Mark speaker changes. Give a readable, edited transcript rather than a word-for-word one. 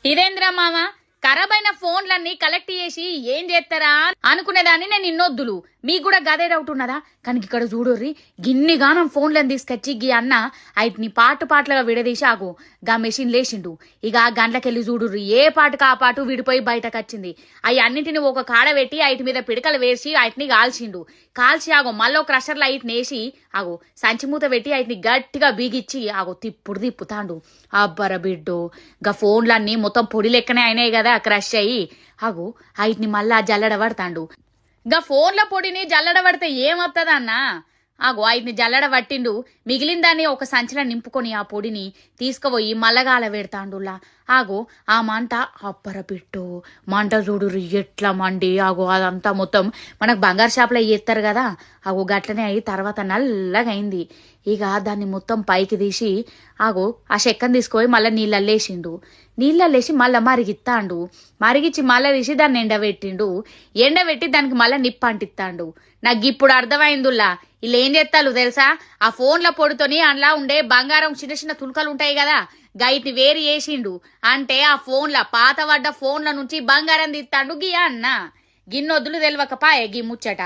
Speaker 1: ఇదేంద్రా మామ ఖరాబైన ఫోన్లన్నీ కలెక్ట్ చేసి ఏం చేస్తారా అనుకునేదాన్ని నేను ఇన్నొద్దులు మీకు కూడా గదే డౌట్ ఉన్నదా కనుక ఇక్కడ చూడుర్రి గిన్నిగానం ఫోన్లను తీసుకొచ్చి గీ అన్న వాటిని పాటలుగా విడదీసి ఆగు గా మెషిన్ లేచిండు ఇక ఆ గంటలకెళ్ళి చూడుర్రి ఏ పాటకు ఆ పాటు విడిపోయి బయటకు వచ్చింది అవి అన్నింటిని ఒక కాడ పెట్టి వాటి మీద పిడకలు వేసి వాటిని కాల్చి ఆగో మళ్ళీ క్రషర్లో వాటిని వేసి ఆగో సంచిమూత పెట్టి వాటిని గట్టిగా బీగిచ్చి ఆగో తిప్పుతాండు అబ్బర బిడ్డు గా ఫోన్లన్నీ మొత్తం పొడి లెక్కనే అయినాయి కదా క్రష్ అయ్యి ఆగో వాటిని మళ్ళా జల్లడబడతాండు గా ఫోన్ల పొడిని జల్లడబడితే ఏమవుతుందన్నా ఆగో వాటిని జల్లడబట్టిండు మిగిలిన దాన్ని ఒక సంచిలో నింపుకొని ఆ పొడిని తీసుకుపోయి మల్లగాల పెడతాండులా ఆగో ఆ మంట అప్పర పెట్టు మంట చూడు ఎట్లా మండి ఆగో అదంతా మొత్తం మనకు బంగారు షాప్లో చేస్తారు కదా ఆగో గట్లనే అయ్యి తర్వాత నల్లగా అయింది ఇక దాన్ని మొత్తం పైకి తీసి ఆగో ఆ చెక్కను తీసుకుపోయి మళ్ళీ నీళ్ళల్లేసి మళ్ళీ మరిగిచ్చి మళ్ళీ తీసి దాన్ని ఎండబెట్టి దానికి మళ్ళీ నిప్పు అంటిస్తాండు నాకు ఇప్పుడు అర్థమైందిలా వీళ్ళు ఏం చేస్తారు తెలుసా ఆ ఫోన్ల పొడితోని అందులో ఉండే బంగారం చిన్న చిన్న తుణుకలు ఉంటాయి కదా గైట్ని వేరు చేసిండు అంటే ఆ ఫోన్ల పాత పడ్డ ఫోన్ల నుంచి బంగారం తీస్తాడు గియా అన్న గిన్నొద్దులు తెలియకపాయే గీ ముచ్చట